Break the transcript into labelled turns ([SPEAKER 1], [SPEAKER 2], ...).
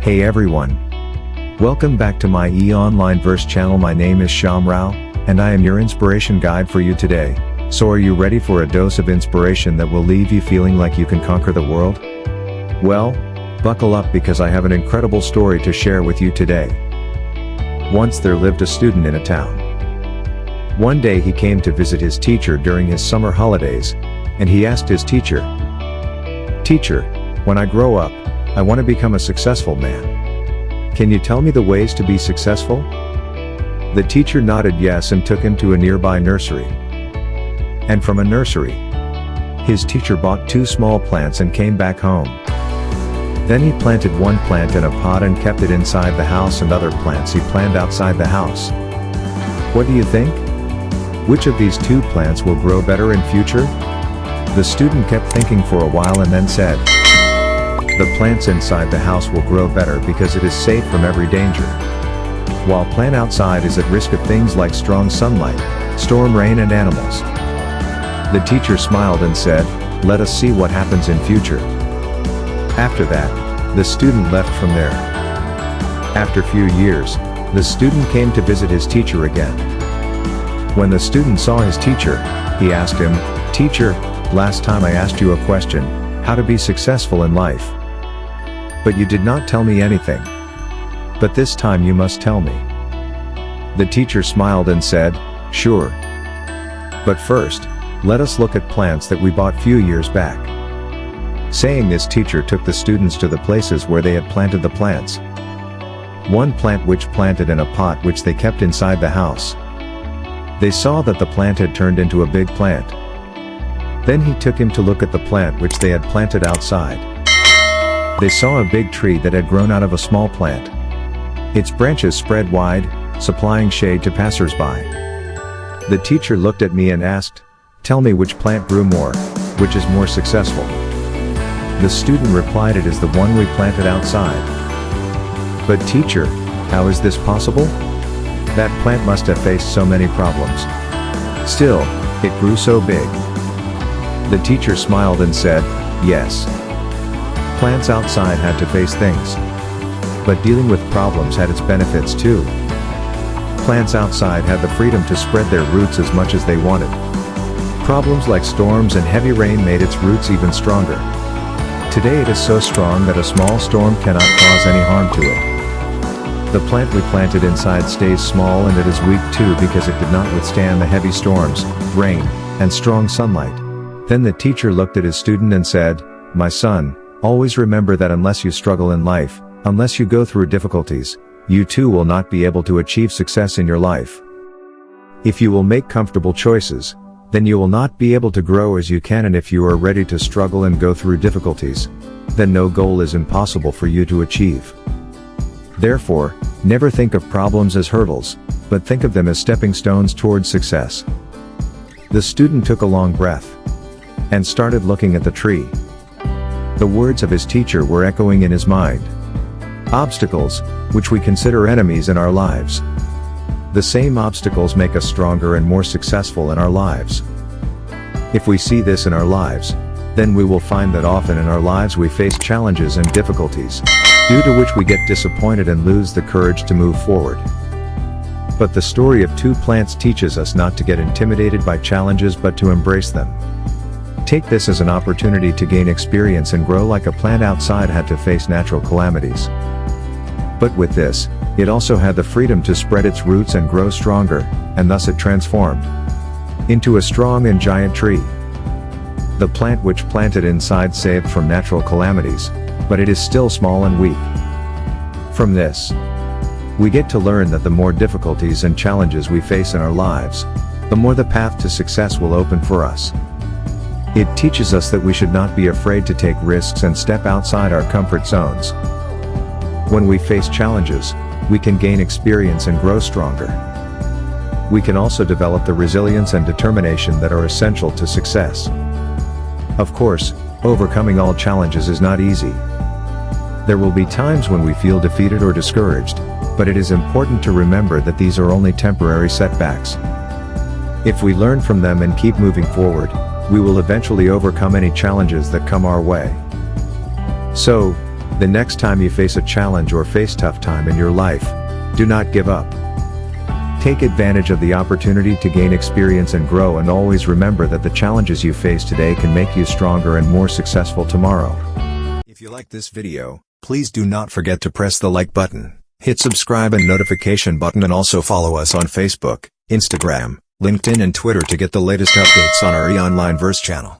[SPEAKER 1] Hey everyone. Welcome back to my eOnlineVerse channel. My name is Shyam Rao, and I am your inspiration guide for you today. So are you ready for a dose of inspiration that will leave you feeling like you can conquer the world? Well, buckle up because I have an incredible story to share with you today. Once there lived a student in a town. One day he came to visit his teacher during his summer holidays, and he asked his teacher, "Teacher, when I grow up, I want to become a successful man. Can you tell me the ways to be successful?" The teacher nodded yes and took him to a nearby nursery. And from a nursery, his teacher bought 2 small plants and came back home. Then he planted one plant in a pot and kept it inside the house, and other plants he planted outside the house. What do you think? Which of these 2 plants will grow better in future? The student kept thinking for a while and then said, "The plants inside the house will grow better because it is safe from every danger. While plant outside is at risk of things like strong sunlight, storm rain and animals." The teacher smiled and said, "Let us see what happens in future." After that, the student left from there. After a few years, the student came to visit his teacher again. When the student saw his teacher, he asked him, "Teacher, last time I asked you a question, how to be successful in life. But you did not tell me anything. But this time you must tell me." The teacher smiled and said, "Sure. But first, let us look at plants that we bought few years back." Saying this, teacher took the students to the places where they had planted the plants. One plant which planted in a pot which they kept inside the house. They saw that the plant had turned into a big plant. Then he took him to look at the plant which they had planted outside. They saw a big tree that had grown out of a small plant. Its branches spread wide, supplying shade to passers-by. The teacher looked at me and asked, "Tell me which plant grew more, which is more successful." The student replied, "It is the one we planted outside." "But teacher, how is this possible? That plant must have faced so many problems. Still, it grew so big." The teacher smiled and said, "Yes. Plants outside had to face things. But dealing with problems had its benefits too. Plants outside had the freedom to spread their roots as much as they wanted. Problems like storms and heavy rain made its roots even stronger. Today it is so strong that a small storm cannot cause any harm to it. The plant we planted inside stays small, and it is weak too because it did not withstand the heavy storms, rain, and strong sunlight." Then the teacher looked at his student and said, "My son, always remember that unless you struggle in life, unless you go through difficulties, you too will not be able to achieve success in your life. If you will make comfortable choices, then you will not be able to grow as you can, and if you are ready to struggle and go through difficulties, then no goal is impossible for you to achieve. Therefore, never think of problems as hurdles, but think of them as stepping stones towards success." The student took a long breath and started looking at the tree. The words of his teacher were echoing in his mind. Obstacles, which we consider enemies in our lives. The same obstacles make us stronger and more successful in our lives. If we see this in our lives, then we will find that often in our lives we face challenges and difficulties, due to which we get disappointed and lose the courage to move forward. But the story of 2 plants teaches us not to get intimidated by challenges but to embrace them. Take this as an opportunity to gain experience and grow like a plant outside had to face natural calamities. But with this, it also had the freedom to spread its roots and grow stronger, and thus it transformed into a strong and giant tree. The plant which planted inside saved from natural calamities, but it is still small and weak. From this, we get to learn that the more difficulties and challenges we face in our lives, the more the path to success will open for us. It teaches us that we should not be afraid to take risks and step outside our comfort zones. When we face challenges, we can gain experience and grow stronger. We can also develop the resilience and determination that are essential to success. Of course, overcoming all challenges is not easy. There will be times when we feel defeated or discouraged, but it is important to remember that these are only temporary setbacks. If we learn from them and keep moving forward, we will eventually overcome any challenges that come our way. So, The next time you face a challenge or face tough time in your life, do not give up. Take advantage of the opportunity to gain experience and grow, and always remember that the challenges you face today can make you stronger and more successful tomorrow. If you like this video, please do not forget to press the like button, hit subscribe and notification button, and also follow us on Facebook, Instagram, LinkedIn and Twitter to get the latest updates on our eOnlineVerse channel.